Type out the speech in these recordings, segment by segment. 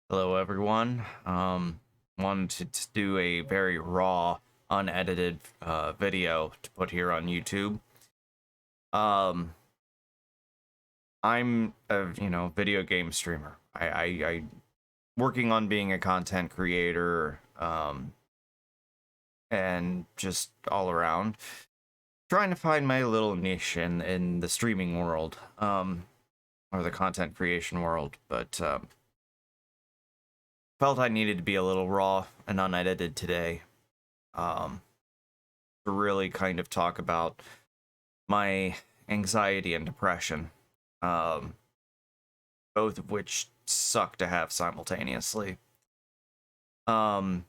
Hello, everyone. Wanted to do a very raw, unedited video to put here on YouTube. Um, I'm a video game streamer. I working on being a content creator. And just all around trying to find my little niche in the streaming world. Or the content creation world, but felt I needed to be a little raw and unedited today. Um, to really kind of talk about my anxiety and depression, um, both of which suck to have simultaneously. Um,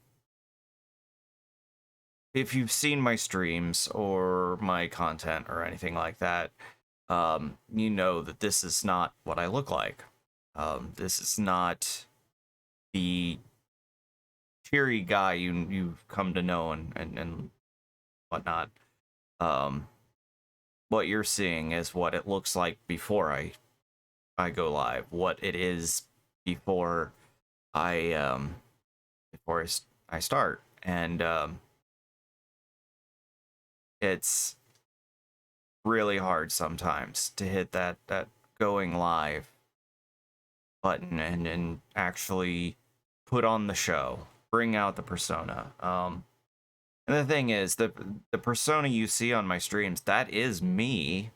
if you've seen my streams or my content or anything like that, you know that this is not what I look like. This is not the cheery guy you've come to know and whatnot. Um, what you're seeing is what it looks like before I go live, what it is before I before I start, and it's really hard sometimes to hit that going live button and actually put on the show, bring out the persona. And the thing is, the persona you see on my streams, that is me.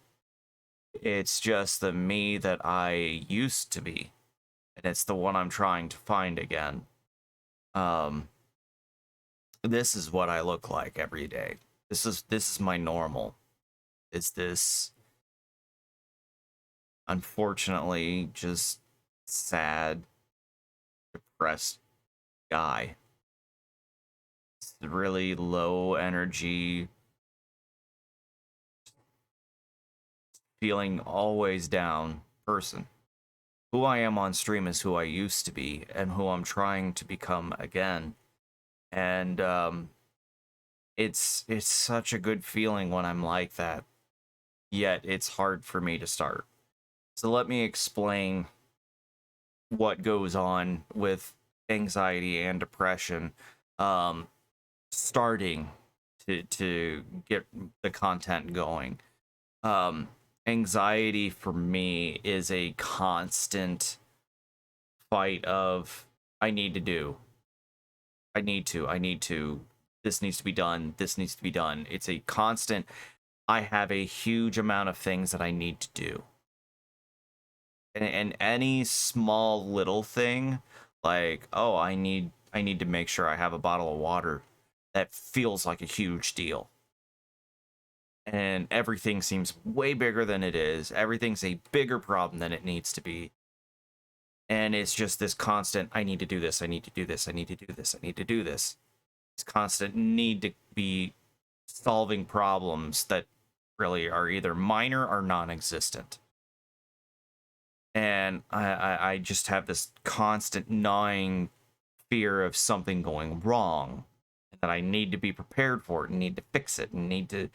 It's just the me that I used to be, and it's the one I'm trying to find again. Um, this is what I look like every day. This is my normal. Is this unfortunately just sad, depressed guy? It's a really low energy, feeling always down person. Who I am on stream is who I used to be and who I'm trying to become again. And it's such a good feeling when I'm like that. Yet it's hard for me to start. So let me explain what goes on with anxiety and depression, um, starting to get the content going. Um, Anxiety for me is a constant fight of I need to do, I need to, this needs to be done, this needs to be done. It's a constant. I have a huge amount of things that I need to do, and any small little thing, like, oh, I need to make sure I have a bottle of water, that feels like a huge deal, and everything seems way bigger than it is. Everything's a bigger problem than it needs to be, and it's just this constant I need to do this, I need to do this, I need to do this, I need to do this constant need to be solving problems that really are either minor or non-existent. And I just have this constant gnawing fear of something going wrong, and that I need to be prepared for it and need to fix it and need to.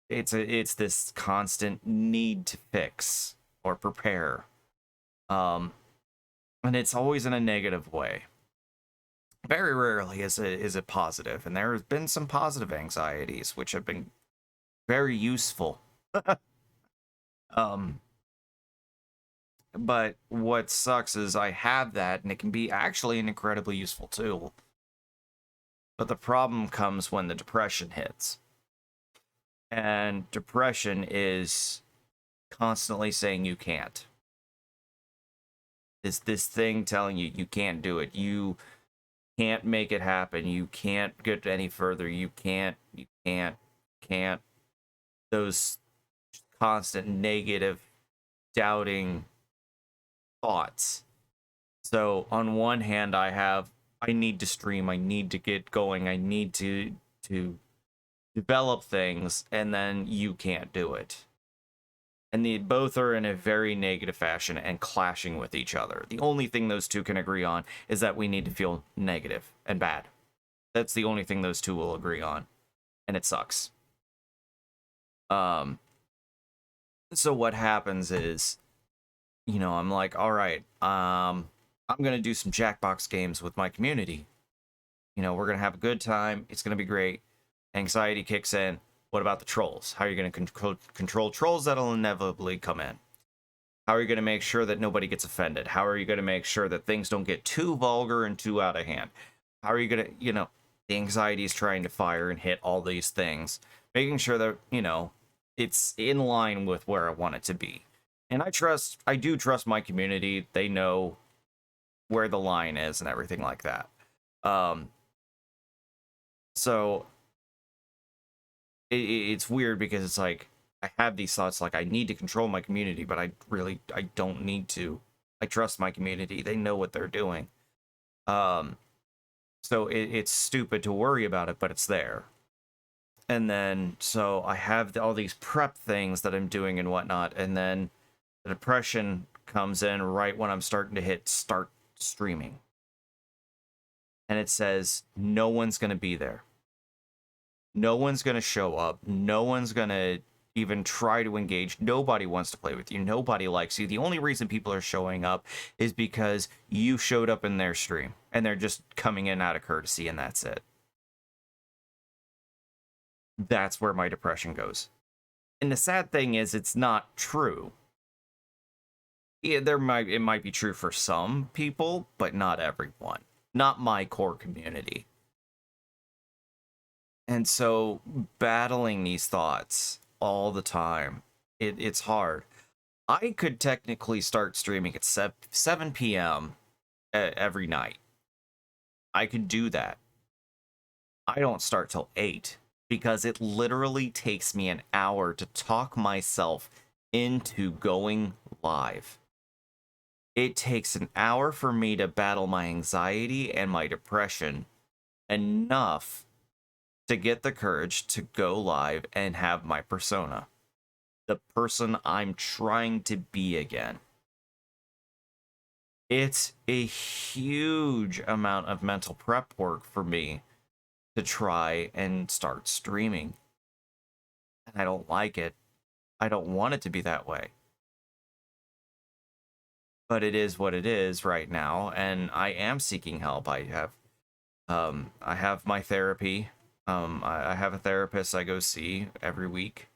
It's this constant need to fix or prepare, um, and it's always in a negative way. Very rarely is it positive, and there has been some positive anxieties which have been very useful. um, But what sucks is I have that, and it can be actually an incredibly useful tool. But the problem comes when the depression hits. And depression is constantly saying you can't. It's this thing telling you can't do it. You can't make it happen. You can't get any further. You can't. Those constant negative, doubting thoughts. So on one hand, I need to stream, I need to get going, I need to develop things, and then you can't do it. And the both are in a very negative fashion and clashing with each other. The only thing those two can agree on is that we need to feel negative and bad. That's the only thing those two will agree on. And it sucks. Um so what happens is, I'm like, all right, I'm going to do some Jackbox games with my community. You know, we're going to have a good time. It's going to be great. Anxiety kicks in. What about the trolls? How are you going to control trolls that'll inevitably come in? How are you going to make sure that nobody gets offended? How are you going to make sure that things don't get too vulgar and too out of hand? How are you going to, you know, the anxiety is trying to fire and hit all these things, making sure that, you know, it's in line with where I want it to be. And I do trust my community. They know where the line is and everything like that. Um, so it's weird because it's like, I have these thoughts like I need to control my community, but I don't need to. I trust my community. They know what they're doing. Um, so it's stupid to worry about it, but it's there. And then so I have all these prep things that I'm doing and whatnot, and then the depression comes in right when I'm starting to hit start streaming. And it says no one's gonna be there. No one's gonna show up. No one's gonna even try to engage. Nobody wants to play with you. Nobody likes you. The only reason people are showing up is because you showed up in their stream and they're just coming in out of courtesy, and that's it. That's where my depression goes. And the sad thing is it's not true. Yeah, it might be true for some people, but not everyone. Not my core community. And so battling these thoughts all the time, it's hard. I could technically start streaming at 7 p.m. Every night. I could do that. I don't start till 8 because it literally takes me an hour to talk myself into going live. It takes an hour for me to battle my anxiety and my depression enough to get the courage to go live and have my persona, the person I'm trying to be again. It's a huge amount of mental prep work for me to try and start streaming. And I don't like it. I don't want it to be that way. But it is what it is right now, and I am seeking help. I have my therapy. I have a therapist I go see every week.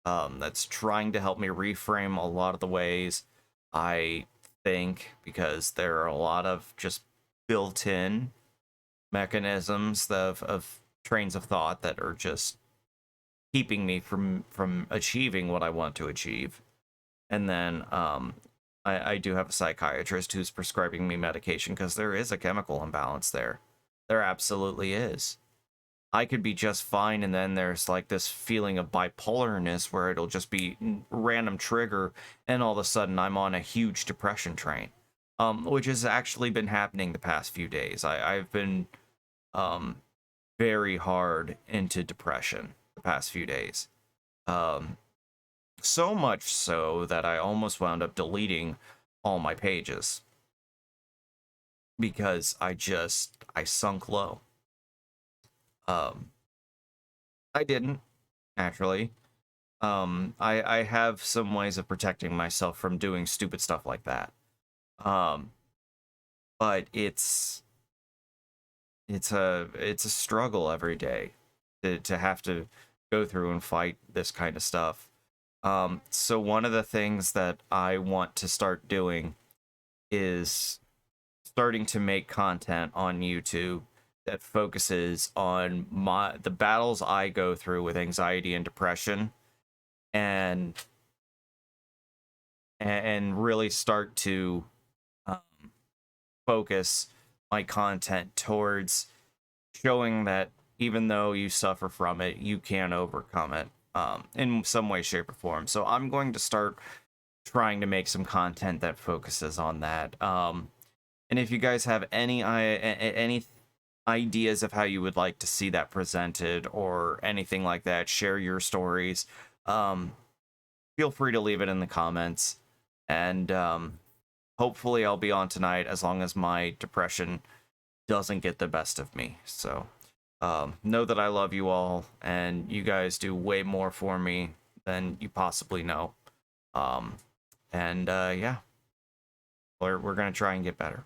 That's trying to help me reframe a lot of the ways I think, because there are a lot of just built-in mechanisms of trains of thought that are just keeping me from achieving what I want to achieve. And then I do have a psychiatrist who's prescribing me medication because there is a chemical imbalance there. There absolutely is. I could be just fine, and then there's like this feeling of bipolarness where it'll just be random trigger, and all of a sudden I'm on a huge depression train, which has actually been happening the past few days. I've been very hard into depression the past few days. So much so that I almost wound up deleting all my pages because I sunk low. I didn't, naturally. I have some ways of protecting myself from doing stupid stuff like that. But it's a struggle every day to have to go through and fight this kind of stuff. So one of the things that I want to start doing is starting to make content on YouTube that focuses on the battles I go through with anxiety and depression, and really start to um, focus my content towards showing that even though you suffer from it, you can overcome it in some way, shape, or form. So I'm going to start trying to make some content that focuses on that. And if you guys have any ideas of how you would like to see that presented or anything like that, share your stories. Feel free to leave it in the comments. And hopefully I'll be on tonight as long as my depression doesn't get the best of me. So know that I love you all, and you guys do way more for me than you possibly know. Yeah, we're going to try and get better.